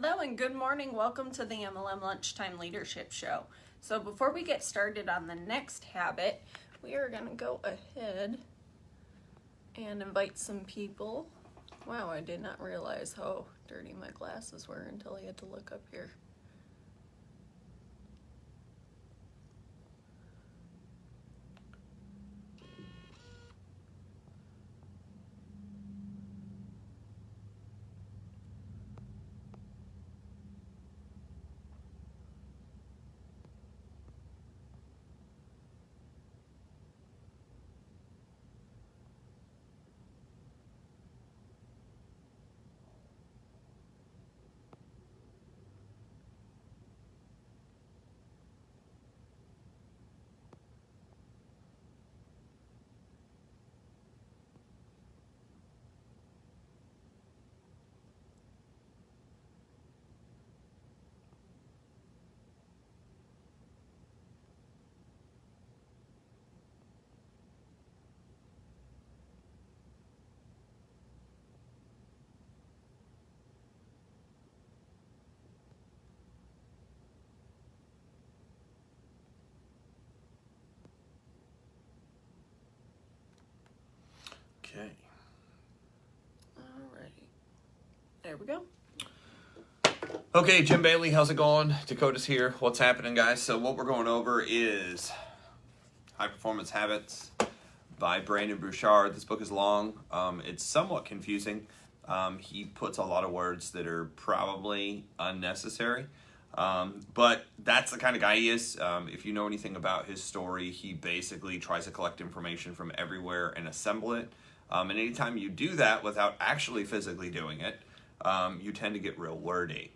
Hello and good morning. Welcome to the MLM Lunchtime Leadership Show. So before we get started on the next habit, we are going to go ahead and invite some people. Wow, I did not realize how dirty my glasses were until I had to look up here. Okay. Alrighty. There we go. Okay, Jim Bailey, how's it going? Dakota's here. What's happening, guys? So what we're going over is High Performance Habits by Brendon Berchard. This book is long. It's somewhat confusing. He puts a lot of words that are probably unnecessary. But that's the kind of guy he is. If you know anything about his story, he basically tries to collect information from everywhere and assemble it. And anytime you do that without actually physically doing it, you tend to get real wordy.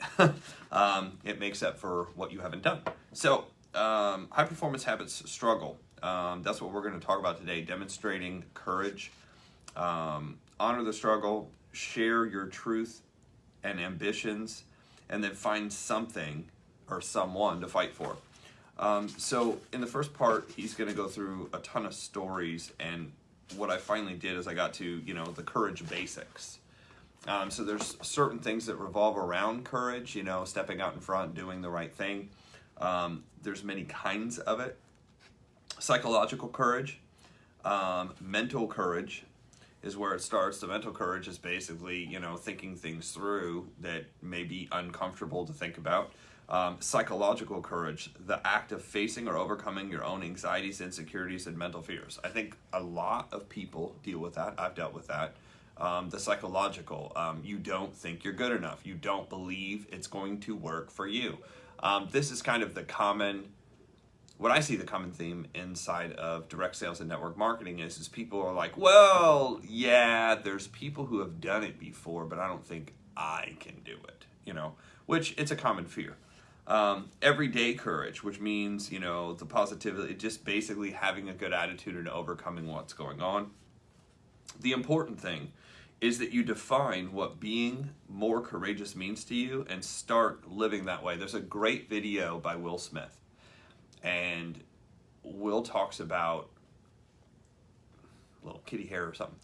It makes up for what you haven't done. So, high performance habits struggle. That's what we're going to talk about today. Demonstrating courage, honor the struggle, share your truth and ambitions, and then find something or someone to fight for. So in the first part, he's going to go through a ton of stories, and what I finally did is I got to, the courage basics. So there's certain things that revolve around courage, stepping out in front, doing the right thing. There's many kinds of it. Psychological courage, mental courage is where it starts. The mental courage is basically, thinking things through that may be uncomfortable to think about. Psychological courage, the act of facing or overcoming your own anxieties, insecurities, and mental fears. I think a lot of people deal with that. I've dealt with that. The psychological, you don't think you're good enough. You don't believe it's going to work for you. This is kind of what I see the common theme inside of direct sales and network marketing is people are like, well, yeah, there's people who have done it before, but I don't think I can do it, which it's a common fear. Everyday courage, which means, the positivity, just basically having a good attitude and overcoming what's going on. The important thing is that you define what being more courageous means to you and start living that way. There's a great video by Will Smith, and Will talks about a little kitty hair or something.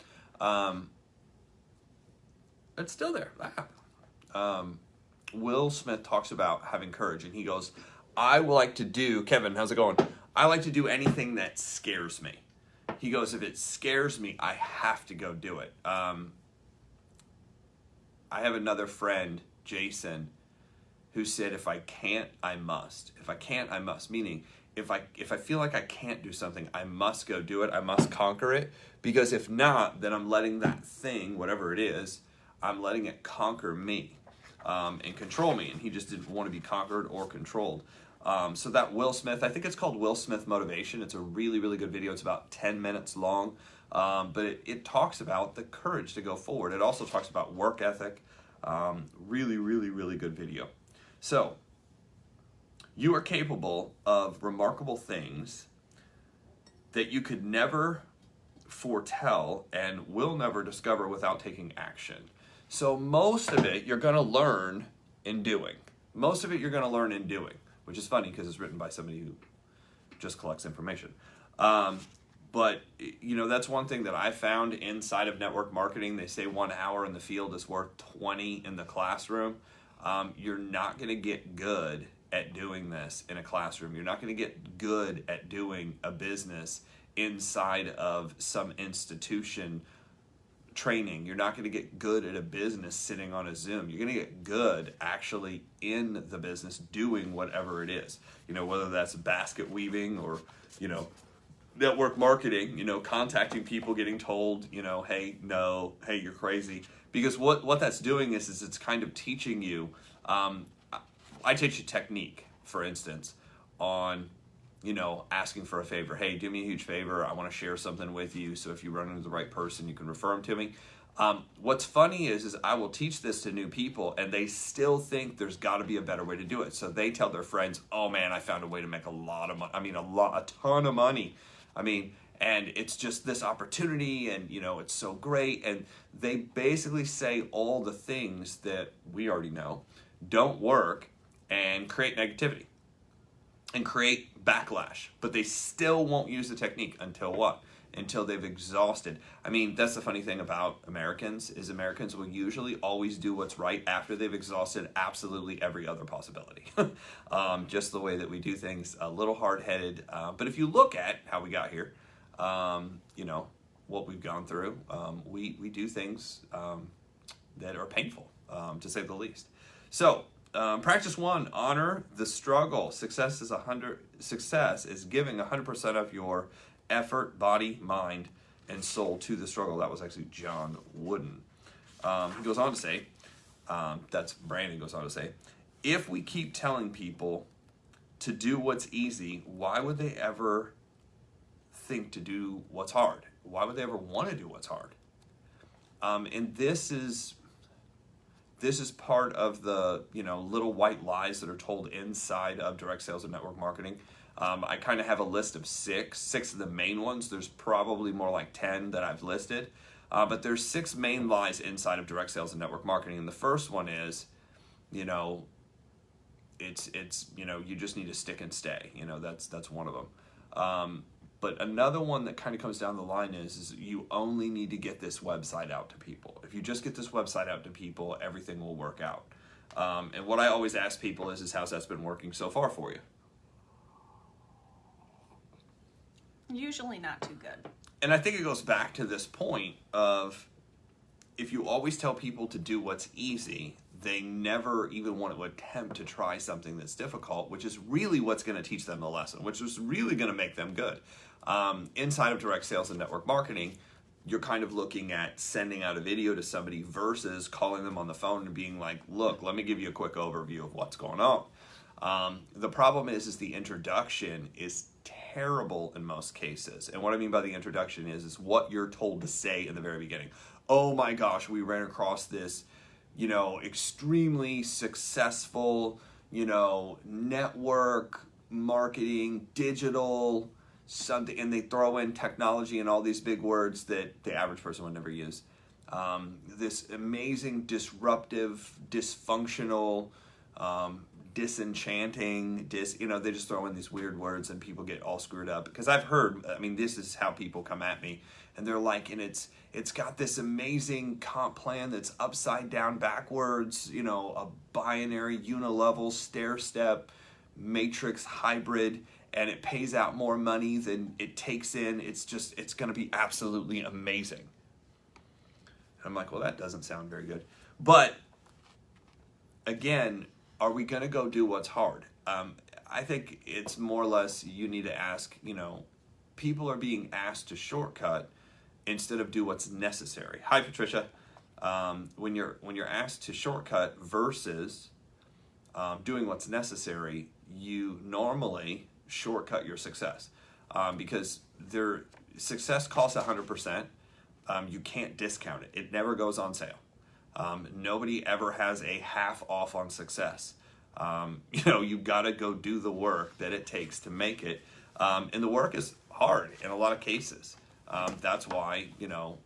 It's still there. Will Smith talks about having courage, and he goes, Kevin, how's it going? I like to do anything that scares me. He goes, if it scares me, I have to go do it. I have another friend, Jason, who said, if I can't, I must. If I can't, I must. Meaning, if I feel like I can't do something, I must go do it. I must conquer it. Because if not, then I'm letting that thing, whatever it is, I'm letting it conquer me and control me. And he just didn't want to be conquered or controlled. So that Will Smith, I think it's called Will Smith Motivation. It's a really, really good video. It's about 10 minutes long. But it talks about the courage to go forward. It also talks about work ethic. Really, really, really good video. So, you are capable of remarkable things that you could never foretell and will never discover without taking action. So most of it you're going to learn in doing. Which is funny because it's written by somebody who just collects information. But, that's one thing that I found inside of network marketing. They say 1 hour in the field is worth 20 in the classroom. you're not going to get good at doing this in a classroom. You're not going to get good at doing a business inside of some institution training. You're not going to get good at a business sitting on a Zoom. You're going to get good actually in the business doing whatever it is. Whether that's basket weaving or, network marketing, contacting people, getting told, hey, no, hey, you're crazy. Because what that's doing is it's kind of teaching you, I teach you technique, for instance, on, asking for a favor. Hey, do me a huge favor. I want to share something with you. So if you run into the right person, you can refer them to me. What's funny is I will teach this to new people and they still think there's got to be a better way to do it. So they tell their friends, oh man, I found a way to make a lot of money. A ton of money. And it's just this opportunity and, it's so great. And they basically say all the things that we already know don't work and create negativity and create backlash. But they still won't use the technique until what? Until they've exhausted. That's the funny thing about Americans is Americans will usually always do what's right after they've exhausted absolutely every other possibility. Just the way that we do things, a little hard-headed. But if you look at how we got here, what we've gone through, we do things that are painful, to say the least. So, practice 1, honor the struggle. Success is giving 100% of your effort, body, mind, and soul to the struggle. That was actually John Wooden. He goes on to say, Brendon goes on to say, if we keep telling people to do what's easy, why would they ever think to do what's hard? Why would they ever want to do what's hard? And this is part of the little white lies that are told inside of direct sales and network marketing. I kind of have a list of six of the main ones. There's probably more like 10 that I've listed, but there's 6 main lies inside of direct sales and network marketing. And the first one is, it's you just need to stick and stay. That's one of them. But another one that kind of comes down the line is you only need to get this website out to people. If you just get this website out to people, everything will work out. And what I always ask people is how's that's been working so far for you? Usually not too good. And I think it goes back to this point of if you always tell people to do what's easy, they never even want to attempt to try something that's difficult, which is really what's going to teach them the lesson, which is really going to make them good. Inside of direct sales and network marketing, you're kind of looking at sending out a video to somebody versus calling them on the phone and being like, look, let me give you a quick overview of what's going on. The problem is the introduction is terrible in most cases. And what I mean by the introduction is what you're told to say in the very beginning. Oh my gosh, we ran across this, extremely successful, network marketing, digital something, and they throw in technology and all these big words that the average person would never use. This amazing, disruptive, dysfunctional, disenchanting, they just throw in these weird words and people get all screwed up. Because I've heard, this is how people come at me, and they're like, and it's got this amazing comp plan that's upside down, backwards, a binary, unilevel, stair-step, matrix hybrid, and it pays out more money than it takes in. It's going to be absolutely amazing. And I'm like, well, that doesn't sound very good. But again, are we going to go do what's hard? I think it's more or less you need to ask, people are being asked to shortcut instead of do what's necessary. Hi, Patricia. When you're asked to shortcut versus doing what's necessary, you normally shortcut your success because their success costs 100%. You can't discount it. It never goes on sale. Nobody ever has a half off on success. You've got to go do the work that it takes to make it. And the work is hard in a lot of cases. That's why,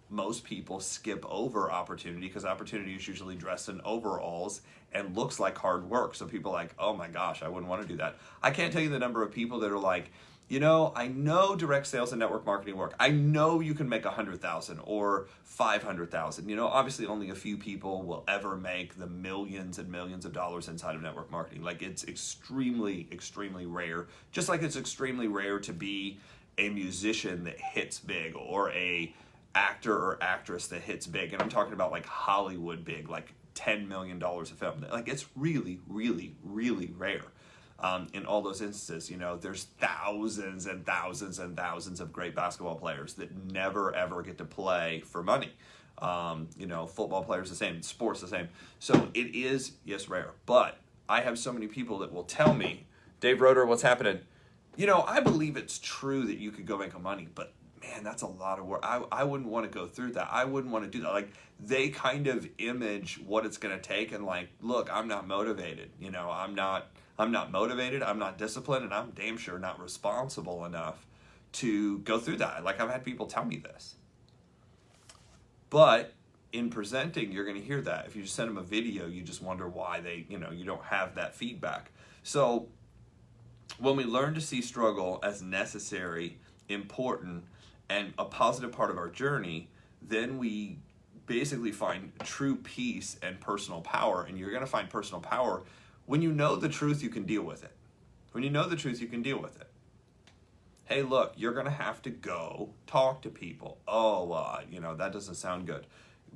most people skip over opportunity because opportunity is usually dressed in overalls and looks like hard work. So people are like, oh my gosh, I wouldn't want to do that. I can't tell you the number of people that are like, you know, I know direct sales and network marketing work. I know you can make 100,000 or 500,000. You know, obviously only a few people will ever make the millions and millions of dollars inside of network marketing. Like, it's extremely, extremely rare. Just like it's extremely rare to be a musician that hits big, or a actor or actress that hits big. And I'm talking about like Hollywood big, like $10 million a film. Like, it's really, really, really rare. In all those instances, you know, there's thousands and thousands and thousands of great basketball players that never ever get to play for money. You know, football players the same, sports the same. So it is, yes, rare. But I have so many people that will tell me, Dave Roeder, what's happening? You know, I believe it's true that you could go make money, but man, that's a lot of work. I wouldn't want to go through that. I wouldn't want to do that. Like, they kind of image what it's going to take, and like, look, I'm not motivated. You know, I'm not motivated, I'm not disciplined, and I'm damn sure not responsible enough to go through that. Like, I've had people tell me this. But in presenting, you're going to hear that. If you just send them a video, you just wonder why they, you know, you don't have that feedback. So when we learn to see struggle as necessary, important, and a positive part of our journey, then we basically find true peace and personal power. And you're going to find personal power when you know the truth, you can deal with it. When you know the truth, you can deal with it. Hey, look, you're going to have to go talk to people. Oh, you know, that doesn't sound good.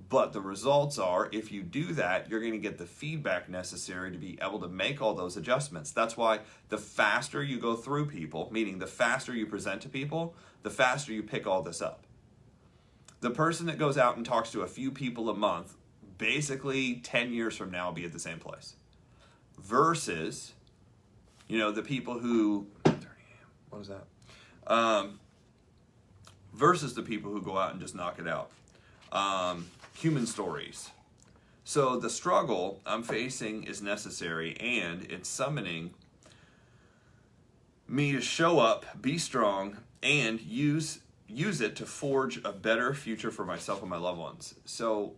But the results are, if you do that, you're going to get the feedback necessary to be able to make all those adjustments. That's why the faster you go through people, meaning the faster you present to people, the faster you pick all this up. The person that goes out and talks to a few people a month, basically 10 years from now will be at the same place. Versus, you know, the people who, what was that? Versus the people who go out and just knock it out. Human stories. So the struggle I'm facing is necessary, and it's summoning me to show up, be strong, and use it to forge a better future for myself and my loved ones. So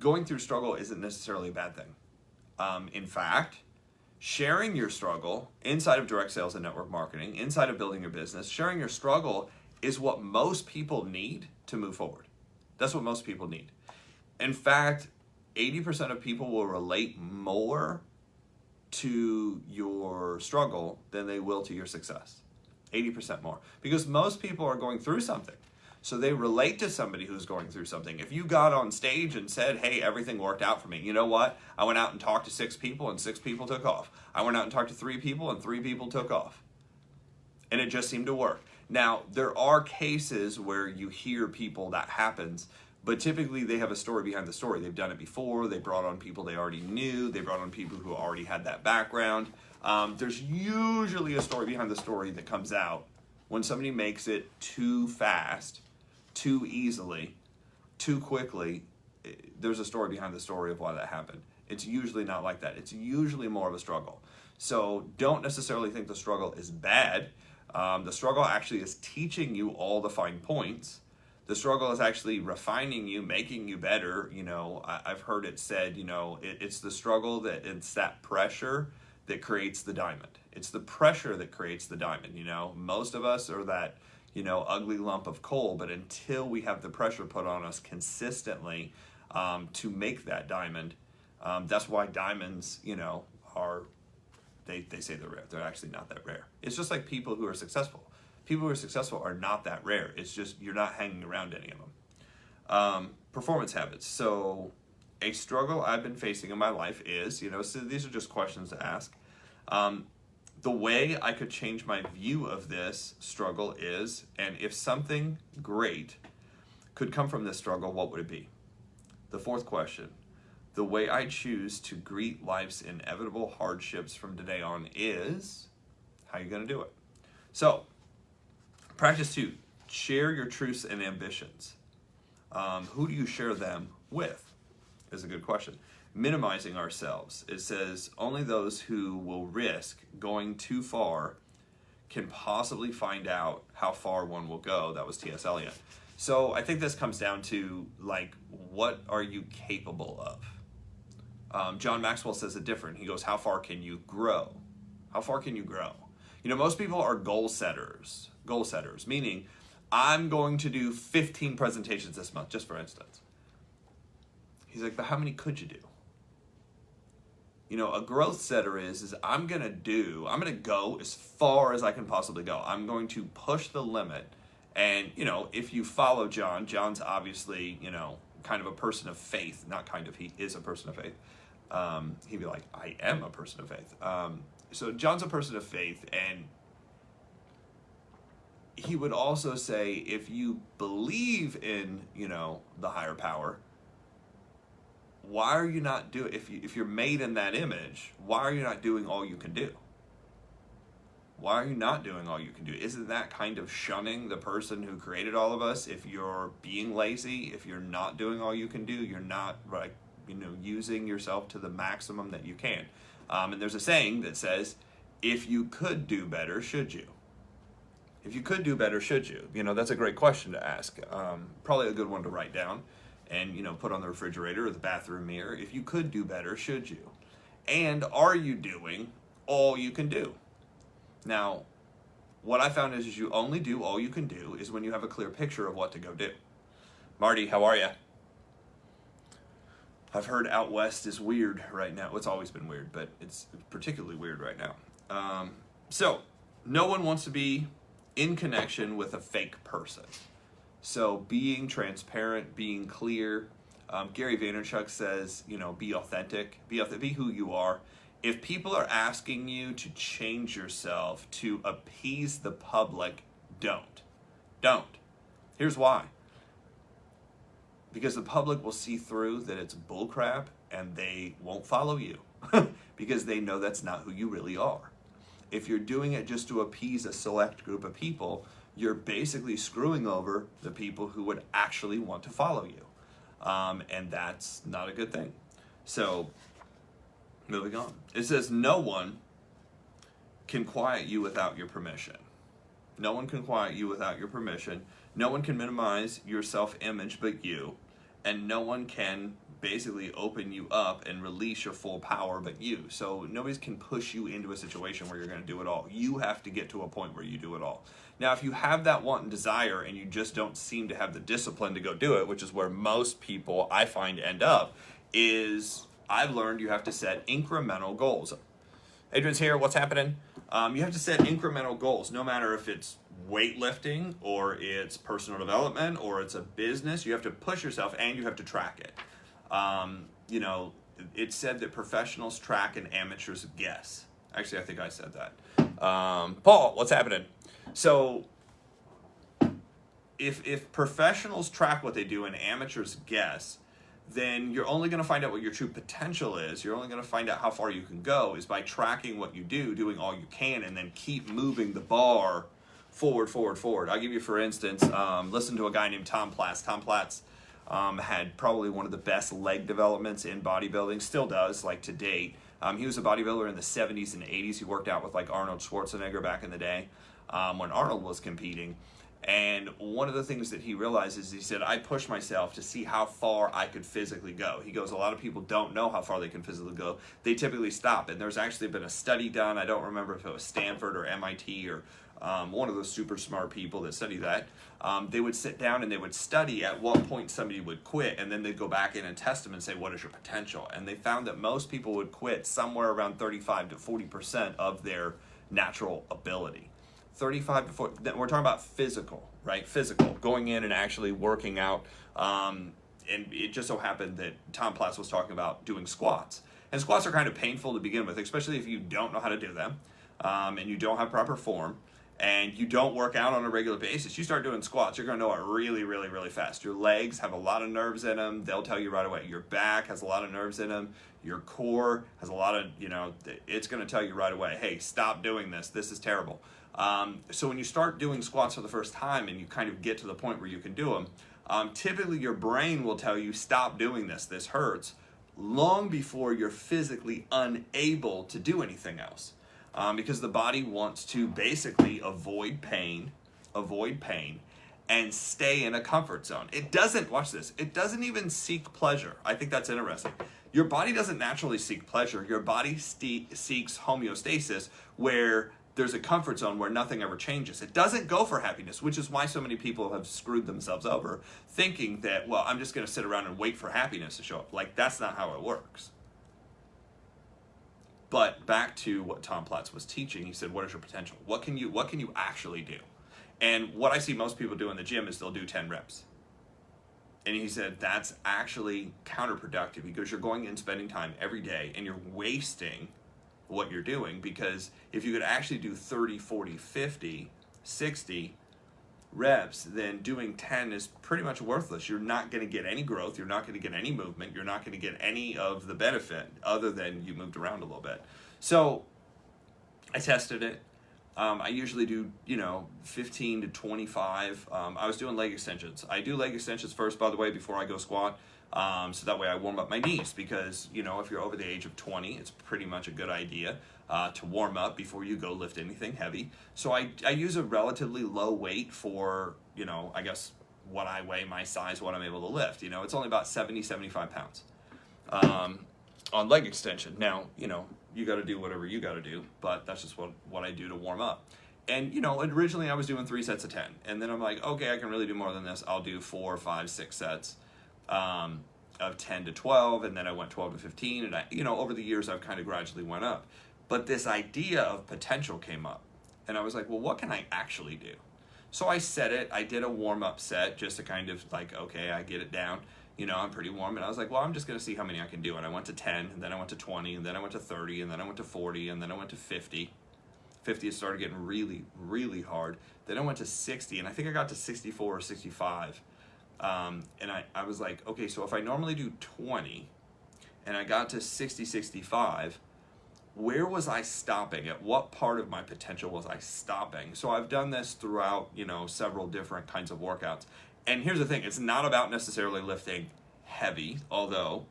going through struggle isn't necessarily a bad thing. In fact, sharing your struggle inside of direct sales and network marketing, inside of building your business, sharing your struggle is what most people need to move forward. That's what most people need. In fact, 80% of people will relate more to your struggle than they will to your success. 80% more. Because most people are going through something. So they relate to somebody who's going through something. If you got on stage and said, hey, everything worked out for me, you know what? I went out and talked to 6 people and 6 people took off. I went out and talked to 3 people and 3 people took off. And it just seemed to work. Now, there are cases where you hear people that happens, but typically they have a story behind the story. They've done it before. They brought on people they already knew. They brought on people who already had that background. There's usually a story behind the story that comes out when somebody makes it too fast, too easily, too quickly. There's a story behind the story of why that happened. It's usually not like that. It's usually more of a struggle. So don't necessarily think the struggle is bad. The struggle actually is teaching you all the fine points. The struggle is actually refining you, making you better. You know, I've heard it said, you know, it's the struggle it's that pressure that creates the diamond. It's the pressure that creates the diamond. You know, most of us are that, you know, ugly lump of coal, but until we have the pressure put on us consistently to make that diamond, that's why diamonds, you know, are, they say they're rare. They're actually not that rare. It's just like people who are successful. People who are successful are not that rare. It's just you're not hanging around any of them. Performance habits. So a struggle I've been facing in my life is, you know, so these are just questions to ask. The way I could change my view of this struggle is, and if something great could come from this struggle, what would it be? The fourth question. The way I choose to greet life's inevitable hardships from today on is, how are you going to do it? So, practice 2, share your truths and ambitions. Who do you share them with is a good question. Minimizing ourselves. It says, only those who will risk going too far can possibly find out how far one will go. That was T.S. Eliot. So I think this comes down to, like, what are you capable of? John Maxwell says it different. He goes, how far can you grow? How far can you grow? You know, most people are goal setters, meaning I'm going to do 15 presentations this month, just for instance. He's like, but how many could you do? You know, a growth setter is I'm going to go as far as I can possibly go. I'm going to push the limit. And, you know, if you follow John's obviously, you know, kind of a person of faith, not kind of, he is a person of faith. He'd be like, I am a person of faith. So John's a person of faith, and he would also say, if you believe in, you know, the higher power, why are you not doing, if you're made in that image, why are you not doing all you can do? Why are you not doing all you can do? Isn't that kind of shunning the person who created all of us? If you're being lazy, if you're not doing all you can do, you're not, like, you know, using yourself to the maximum that you can. And there's a saying that says, if you could do better, should you? If you could do better, should you? You know, that's a great question to ask. Probably a good one to write down and, you know, put on the refrigerator or the bathroom mirror. If you could do better, should you? And are you doing all you can do? Now, what I found is you only do all you can do is when you have a clear picture of what to go do. Marty, how are you? I've heard out west is weird right now. It's always been weird, but it's particularly weird right now. So, no one wants to be in connection with a fake person. So, being transparent, being clear. Gary Vaynerchuk says, you know, be authentic. Be who you are. If people are asking you to change yourself to appease the public, don't. Here's why. Because the public will see through that it's bullcrap and they won't follow you because they know that's not who you really are. If you're doing it just to appease a select group of people, you're basically screwing over the people who would actually want to follow you. And that's not a good thing. So, moving on. It says, no one can quiet you without your permission. No one can quiet you without your permission. No one can minimize your self-image but you. And no one can basically open you up and release your full power but you. So nobody can push you into a situation where you're going to do it all. You have to get to a point where you do it all. Now, if you have that want and desire and you just don't seem to have the discipline to go do it, which is where most people I find end up, is I've learned you have to set incremental goals. Adrian's here. What's happening? You have to set incremental goals, no matter if it's weightlifting or it's personal development or it's a business. You have to push yourself and you have to track it. You know, it's said that professionals track and amateurs guess. Actually, I think I said that. Paul, what's happening? So if professionals track what they do and amateurs guess, then you're only going to find out what your true potential is. You're only going to find out how far you can go is by tracking what you do, doing all you can, and then keep moving the bar forward. I'll give you, for instance, listen to a guy named Tom Platz. Tom Platz had probably one of the best leg developments in bodybuilding, still does, like to date. He was a bodybuilder in the 70s and 80s. He worked out with like Arnold Schwarzenegger back in the day when Arnold was competing. And one of the things that he realized is he said, I pushed myself to see how far I could physically go. He goes, a lot of people don't know how far they can physically go. They typically stop. And there's actually been a study done. I don't remember if it was Stanford or MIT or one of those super smart people that study that. They would sit down and they would study at what point somebody would quit. And then they'd go back in and test them and say, what is your potential? And they found that most people would quit somewhere around 35 to 40% of their natural ability. 35 to 40, we're talking about physical, right? Physical, going in and actually working out. And it just so happened that Tom Platz was talking about doing squats. And squats are kind of painful to begin with, especially if you don't know how to do them, and you don't have proper form, and you don't work out on a regular basis. You start doing squats, you're going to know it really, really, really fast. Your legs have a lot of nerves in them. They'll tell you right away. Your back has a lot of nerves in them. Your core has a lot of, it's going to tell you right away, hey, stop doing this. This is terrible. So when you start doing squats for the first time and you kind of get to the point where you can do them, typically your brain will tell you, stop doing this. This hurts, long before you're physically unable to do anything else. Because the body wants to basically avoid pain, and stay in a comfort zone. It doesn't, watch this, it doesn't even seek pleasure. I think that's interesting. Your body doesn't naturally seek pleasure. Your body seeks homeostasis, where there's a comfort zone where nothing ever changes. It doesn't go for happiness, which is why so many people have screwed themselves over, thinking that, well, I'm just going to sit around and wait for happiness to show up. Like, that's not how it works. But back to what Tom Platz was teaching, he said, what is your potential? What can you actually do? And what I see most people do in the gym is they'll do 10 reps. And he said that's actually counterproductive, because you're going and spending time every day and you're wasting what you're doing. Because if you could actually do 30, 40, 50, 60 reps, then doing 10 is pretty much worthless. You're not going to get any growth. You're not going to get any movement. You're not going to get any of the benefit other than you moved around a little bit. So I tested it. I usually do, 15 to 25. I was doing leg extensions. I do leg extensions first, by the way, before I go squat. So that way I warm up my knees, because, if you're over the age of 20, it's pretty much a good idea to warm up before you go lift anything heavy. So I use a relatively low weight for, I guess what I weigh, my size, what I'm able to lift. It's only about 70, 75 pounds on leg extension. Now, you got to do whatever you got to do, but that's just what I do to warm up. And, originally I was doing 3 sets of 10, and then I'm like, okay, I can really do more than this. I'll do 4, 5, 6 sets of 10 to 12, and then I went 12 to 15, and over the years I've kind of gradually went up. But this idea of potential came up, and I was like, well, what can I actually do? So I set it. I did a warm-up set just to kind of like, okay, I get it down. I'm pretty warm, and I was like, well, I'm just going to see how many I can do. And I went to 10, and then I went to 20, and then I went to 30, and then I went to 40, and then I went to 50. 50 started getting really, really hard. Then I went to 60, and I think I got to 64 or 65. And I was like, okay, so if I normally do 20, and I got to 60, 65, where was I stopping? At what part of my potential was I stopping? So I've done this throughout, several different kinds of workouts. And here's the thing, it's not about necessarily lifting heavy, although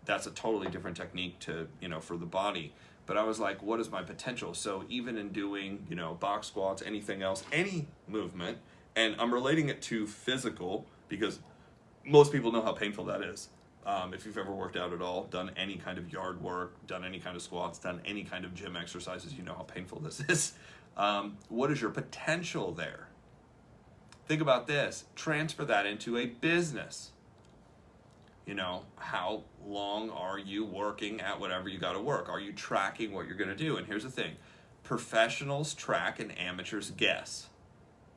that's a totally different technique to, for the body. But I was like, what is my potential? So even in doing, box squats, anything else, any movement, and I'm relating it to physical, because most people know how painful that is. If you've ever worked out at all, done any kind of yard work, done any kind of squats, done any kind of gym exercises, you know how painful this is. What is your potential there? Think about this. Transfer that into a business. How long are you working at whatever you got to work? Are you tracking what you're going to do? And here's the thing. Professionals track and amateurs guess.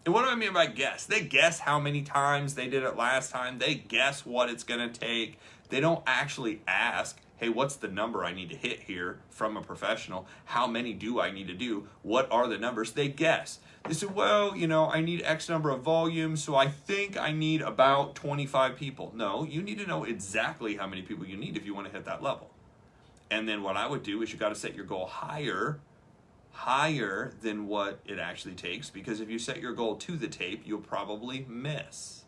And what do I mean by guess? They guess how many times they did it last time. They guess what it's going to take. They don't actually ask, hey, what's the number I need to hit here from a professional? How many do I need to do? What are the numbers? They guess. They say, well, I need X number of volumes, so I think I need about 25 people. No, you need to know exactly how many people you need if you want to hit that level. And then what I would do is you got to set your goal higher than what it actually takes, because if you set your goal to the tape, you'll probably miss.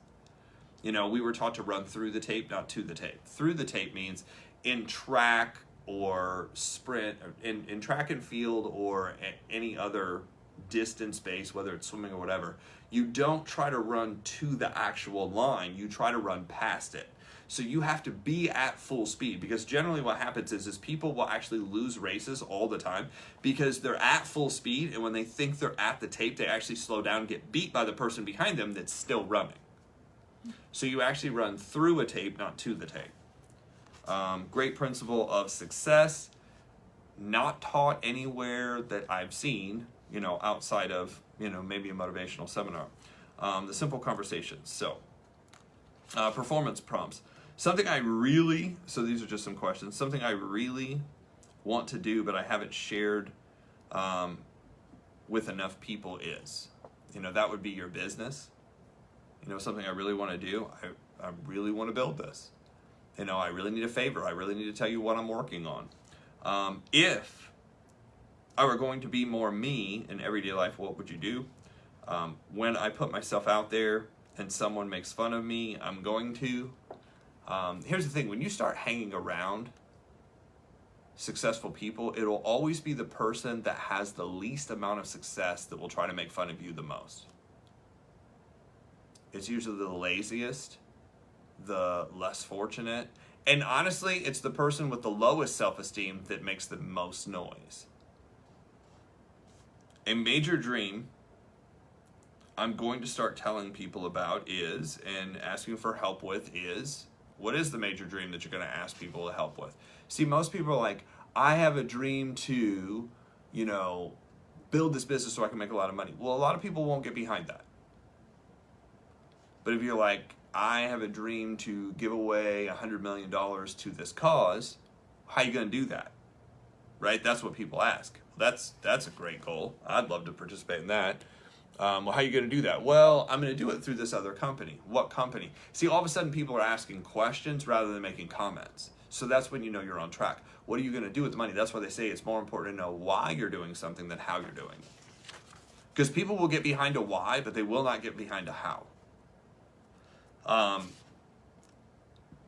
We were taught to run through the tape, not to the tape. Through the tape means in track or sprint, in track and field or any other distance base, whether it's swimming or whatever, you don't try to run to the actual line, you try to run past it. So you have to be at full speed, because generally what happens is people will actually lose races all the time because they're at full speed, and when they think they're at the tape, they actually slow down and get beat by the person behind them that's still running. So you actually run through a tape, not to the tape. Great principle of success, not taught anywhere that I've seen, outside of, maybe a motivational seminar. The simple conversations. So, performance prompts. Something so these are just some questions, something I really want to do, but I haven't shared with enough people is, that would be your business. Something I really want to do. I really want to build this. I really need a favor. I really need to tell you what I'm working on. If I were going to be more me in everyday life, what would you do? When I put myself out there and someone makes fun of me, I'm going to. Here's the thing. When you start hanging around successful people, it'll always be the person that has the least amount of success that will try to make fun of you the most. it's usually the laziest, the less fortunate, and honestly, it's the person with the lowest self-esteem that makes the most noise. A major dream I'm going to start telling people about is, and asking for help with is, what is the major dream that you're going to ask people to help with? See, most people are like, I have a dream to, build this business so I can make a lot of money. Well, a lot of people won't get behind that. But if you're like, I have a dream to give away $100 million to this cause, how are you going to do that? Right? That's what people ask. That's a great goal. I'd love to participate in that. Well, how are you going to do that? Well, I'm going to do it through this other company. What company? See, all of a sudden people are asking questions rather than making comments. So that's when you know you're on track. What are you going to do with the money? That's why they say it's more important to know why you're doing something than how you're doing it. Because people will get behind a why, but they will not get behind a how.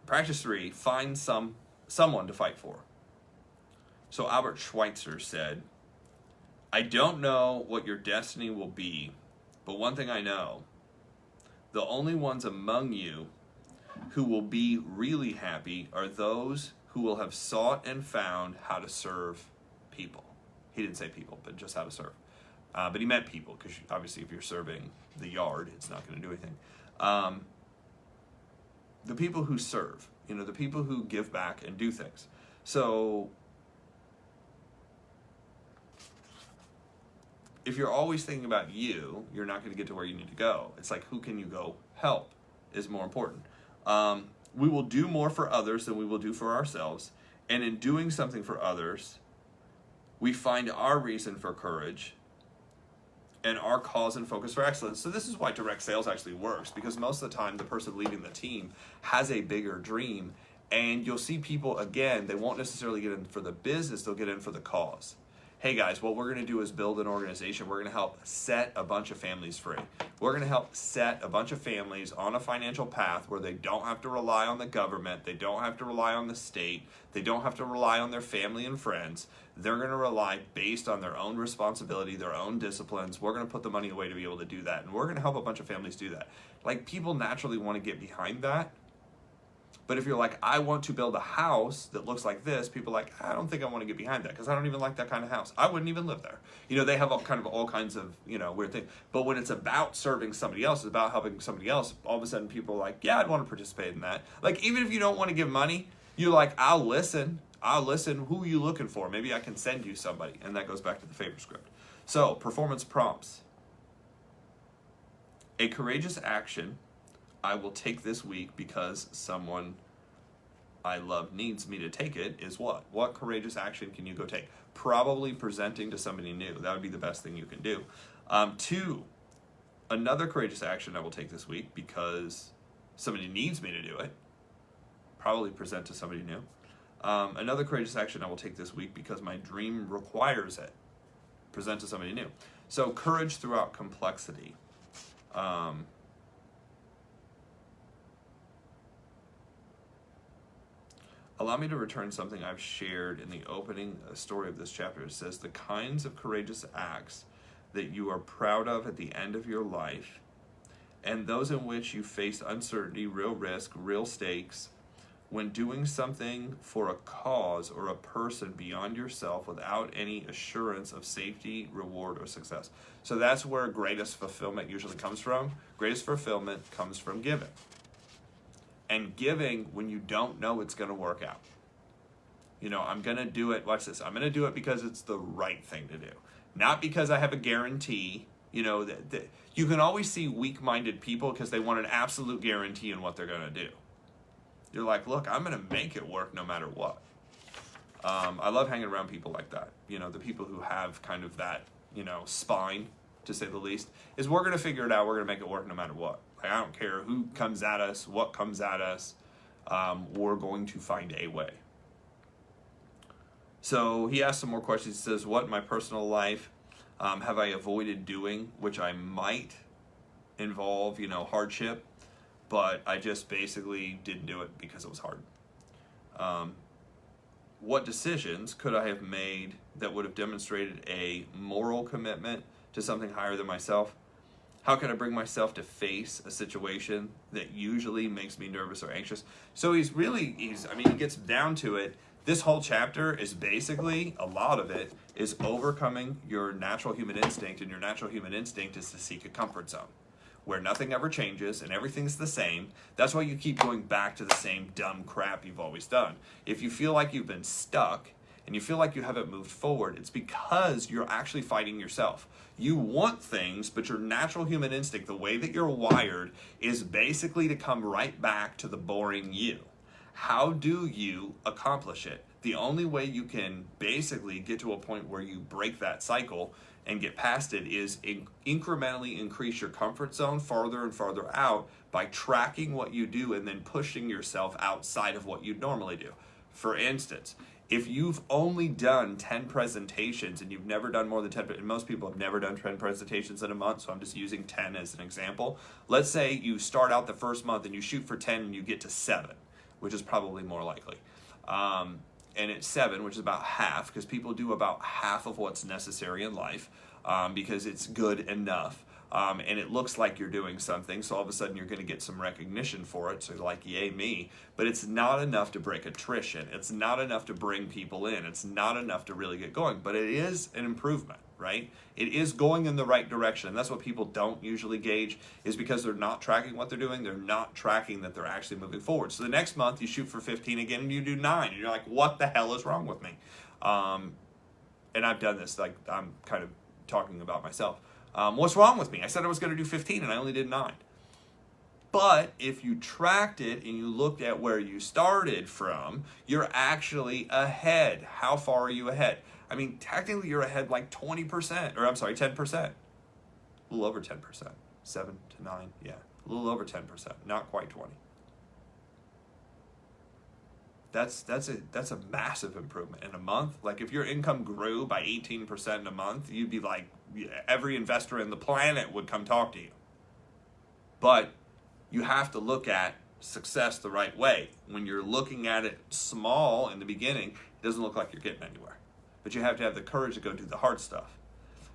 Practice 3, find someone to fight for. So Albert Schweitzer said, I don't know what your destiny will be, but one thing I know, the only ones among you who will be really happy are those who will have sought and found how to serve people. He didn't say people, but just how to serve. But he meant people, because obviously if you're serving the yard, it's not going to do anything. The people who serve, the people who give back and do things. So if you're always thinking about you, you're not going to get to where you need to go. It's like, who can you go help is more important. We will do more for others than we will do for ourselves. And in doing something for others, we find our reason for courage and our cause and focus for excellence. So this is why direct sales actually works, because most of the time the person leading the team has a bigger dream. And you'll see people, again, they won't necessarily get in for the business, they'll get in for the cause. Hey guys, what we're going to do is build an organization. We're going to help set a bunch of families free. We're going to help set a bunch of families on a financial path where they don't have to rely on the government. They don't have to rely on the state. They don't have to rely on their family and friends. They're going to rely based on their own responsibility, their own disciplines. We're going to put the money away to be able to do that. And we're going to help a bunch of families do that. Like, people naturally want to get behind that. But if you're like, I want to build a house that looks like this, people are like, I don't think I want to get behind that because I don't even like that kind of house. I wouldn't even live there. They have all kinds of weird things. But when it's about serving somebody else, it's about helping somebody else, all of a sudden people are like, yeah, I'd want to participate in that. Like, even if you don't want to give money, you're like, I'll listen. Who are you looking for? Maybe I can send you somebody. And that goes back to the favor script. So, performance prompts. A courageous action I will take this week because someone I love needs me to take it is what? What courageous action can you go take? Probably presenting to somebody new. That would be the best thing you can do. 2, another courageous action I will take this week because somebody needs me to do it. Probably present to somebody new. Another courageous action I will take this week because my dream requires it. Present to somebody new. So courage throughout complexity. Allow me to return something I've shared in the opening story of this chapter. It says, the kinds of courageous acts that you are proud of at the end of your life, and those in which you face uncertainty, real risk, real stakes, when doing something for a cause or a person beyond yourself without any assurance of safety, reward, or success. So that's where greatest fulfillment usually comes from. Greatest fulfillment comes from giving. And giving when you don't know it's going to work out. I'm going to do it, watch this, I'm going to do it because it's the right thing to do. Not because I have a guarantee. That you can always see weak-minded people because they want an absolute guarantee in what they're going to do. You're like, look, I'm going to make it work no matter what. I love hanging around people like that. The people who have kind of that, spine, to say the least, is we're going to figure it out. We're going to make it work no matter what. Like, I don't care who comes at us, what comes at us. We're going to find a way. So he asks some more questions. He says, what in my personal life have I avoided doing, which I might involve, hardship, but I just basically didn't do it because it was hard. What decisions could I have made that would have demonstrated a moral commitment to something higher than myself? How can I bring myself to face a situation that usually makes me nervous or anxious? So he gets down to it. This whole chapter is basically, a lot of it, is overcoming your natural human instinct, and your natural human instinct is to seek a comfort zone where nothing ever changes and everything's the same. That's why you keep going back to the same dumb crap you've always done. If you feel like you've been stuck and you feel like you haven't moved forward, it's because you're actually fighting yourself. You want things, but your natural human instinct, the way that you're wired, is basically to come right back to the boring you. How do you accomplish it? The only way you can basically get to a point where you break that cycle and get past it is incrementally increase your comfort zone farther and farther out by tracking what you do and then pushing yourself outside of what you'd normally do. For instance, if you've only done 10 presentations and you've never done more than 10, and most people have never done 10 presentations in a month, so I'm just using 10 as an example. Let's say you start out the first month and you shoot for 10 and you get to 7, which is probably more likely. And it's 7, which is about half, because people do about half of what's necessary in life because it's good enough. And it looks like you're doing something, so all of a sudden you're going to get some recognition for it, so you're like, yay me. But it's not enough to break attrition. It's not enough to bring people in. It's not enough to really get going. But it is an improvement, right? It is going in the right direction. And that's what people don't usually gauge, is because they're not tracking what they're doing. They're not tracking that they're actually moving forward. So the next month you shoot for 15 again and you do 9. And you're like, what the hell is wrong with me? And I've done this, like I'm kind of talking about myself. What's wrong with me? I said I was going to do 15 and I only did 9. But if you tracked it and you looked at where you started from, you're actually ahead. How far are you ahead? I mean, technically you're ahead like 20%, or I'm sorry, 10%. A little over 10%. 7 to 9, yeah. A little over 10%, not quite 20. That's a massive improvement in a month. Like if your income grew by 18% in a month, you'd be like, every investor in the planet would come talk to you. But you have to look at success the right way. When you're looking at it small in the beginning, it doesn't look like you're getting anywhere. But you have to have the courage to go do the hard stuff.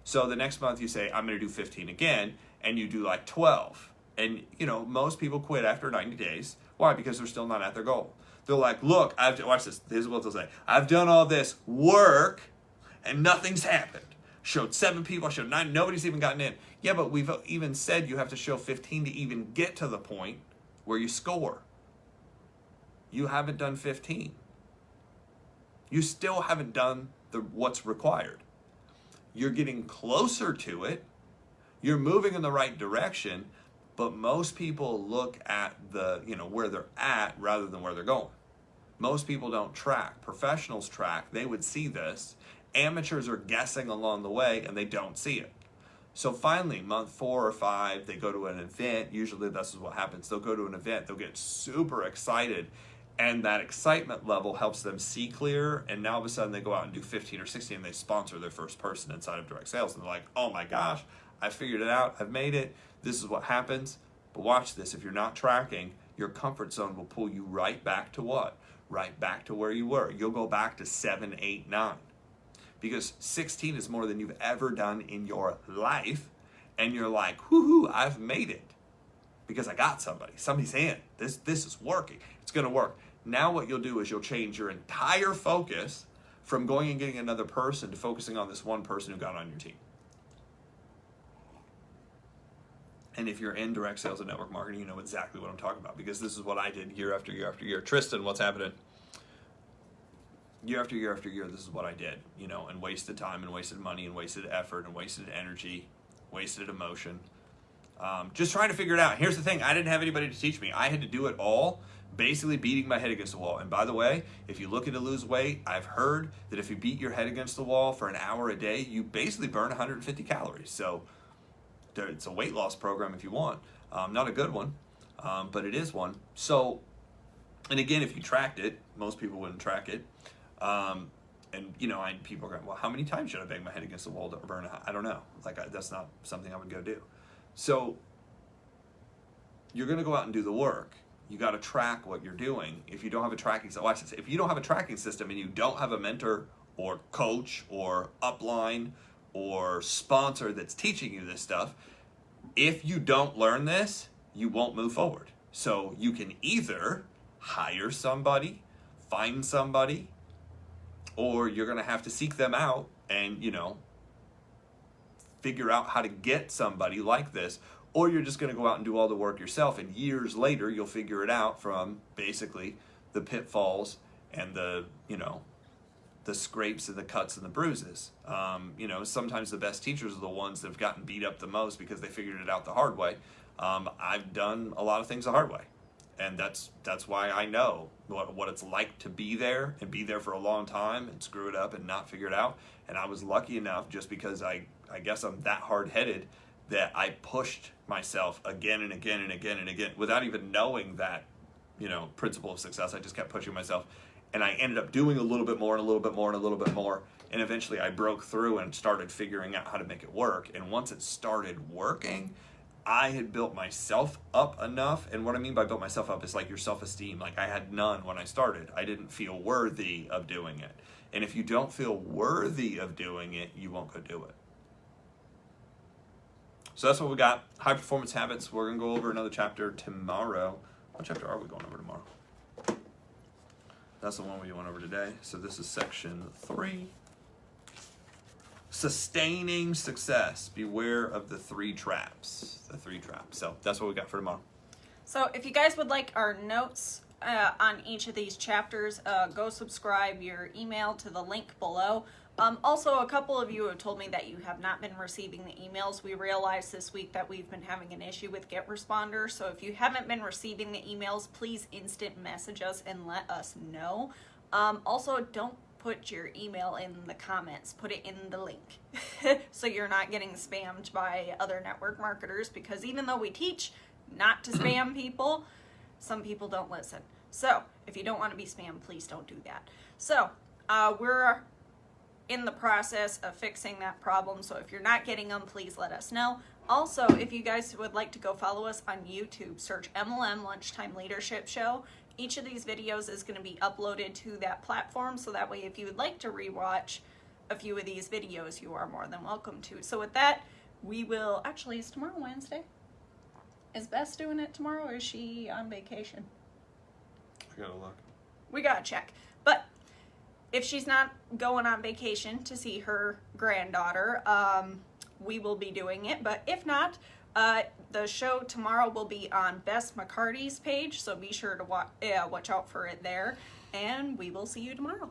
So the next month you say, I'm going to do 15 again, and you do like 12. And, most people quit after 90 days. Why? Because they're still not at their goal. They're like, look, watch this. This is what they'll say. I've done all this work, and nothing's happened. Showed 7 people, I showed 9, nobody's even gotten in. Yeah, but we've even said you have to show 15 to even get to the point where you score. You haven't done 15. You still haven't done what's required. You're getting closer to it. You're moving in the right direction, but most people look at where they're at rather than where they're going. Most people don't track. Professionals track. They would see this. Amateurs are guessing along the way and they don't see it. So finally, month 4 or 5, they go to an event. Usually this is what happens. They'll go to an event. They'll get super excited. And that excitement level helps them see clear. And now all of a sudden they go out and do 15 or 16 and they sponsor their first person inside of direct sales. And they're like, oh my gosh, I figured it out. I've made it. This is what happens. But watch this. If you're not tracking, your comfort zone will pull you right back to what? Right back to where you were. You'll go back to 7, 8, 9. Because 16 is more than you've ever done in your life. And you're like, whoo-hoo, I've made it. Because I got somebody. Somebody's in. This is working. It's going to work. Now what you'll do is you'll change your entire focus from going and getting another person to focusing on this one person who got on your team. And if you're in direct sales and network marketing, you know exactly what I'm talking about, because this is what I did year after year after year. Tristan, what's happening? Year after year after year, this is what I did, and wasted time and wasted money and wasted effort and wasted energy, wasted emotion. Just trying to figure it out. Here's the thing. I didn't have anybody to teach me. I had to do it all, basically beating my head against the wall. And by the way, if you're looking to lose weight, I've heard that if you beat your head against the wall for an hour a day, you basically burn 150 calories. So it's a weight loss program if you want. Not a good one, but it is one. So, and again, if you tracked it, most people wouldn't track it. People are going, well, how many times should I bang my head against the wall to burn I don't know. That's not something I would go do. So you're going to go out and do the work. You got to track what you're doing. If you don't have a tracking system, if you don't have a tracking system and you don't have a mentor or coach or upline or sponsor that's teaching you this stuff, if you don't learn this, you won't move forward. So you can either hire somebody, find somebody, or you're going to have to seek them out and, figure out how to get somebody like this, or you're just going to go out and do all the work yourself, and years later you'll figure it out from basically the pitfalls and the scrapes and the cuts and the bruises. Sometimes the best teachers are the ones that have gotten beat up the most because they figured it out the hard way. I've done a lot of things the hard way, and that's why I know what it's like to be there and be there for a long time and screw it up and not figure it out. And I was lucky enough, just because I guess I'm that hard-headed, that I pushed myself again and again and again and again without even knowing that, principle of success. I just kept pushing myself, and I ended up doing a little bit more and a little bit more and a little bit more. And eventually I broke through and started figuring out how to make it work. And once it started working, I had built myself up enough. And what I mean by built myself up is like your self-esteem. Like, I had none when I started. I didn't feel worthy of doing it. And if you don't feel worthy of doing it, you won't go do it. So that's what we got. High performance habits. We're going to go over another chapter tomorrow. What chapter are we going over tomorrow? That's the one we went over today. So this is section 3. Sustaining success. Beware of the 3 traps. The 3 traps. So that's what we got for tomorrow. So if you guys would like our notes on each of these chapters, go subscribe your email to the link below. Also, a couple of you have told me that you have not been receiving the emails. We realized this week that we've been having an issue with GetResponder. So if you haven't been receiving the emails, please instant message us and let us know. Also, don't put your email in the comments. Put it in the link so you're not getting spammed by other network marketers, because even though we teach not to spam people, some people don't listen. So if you don't want to be spammed, please don't do that. So we're in the process of fixing that problem. So if you're not getting them, please let us know. Also, if you guys would like to go follow us on YouTube, search MLM Lunchtime Leadership Show. Each of these videos is going to be uploaded to that platform, so that way if you would like to rewatch a few of these videos, you are more than welcome to. So with that, we will, actually, is tomorrow Wednesday? Is Bess doing it tomorrow, or is she on vacation? I gotta look. We gotta check. But if she's not going on vacation to see her granddaughter, we will be doing it. But if not, the show tomorrow will be on Bess McCarty's page, so be sure to watch out for it there. And we will see you tomorrow.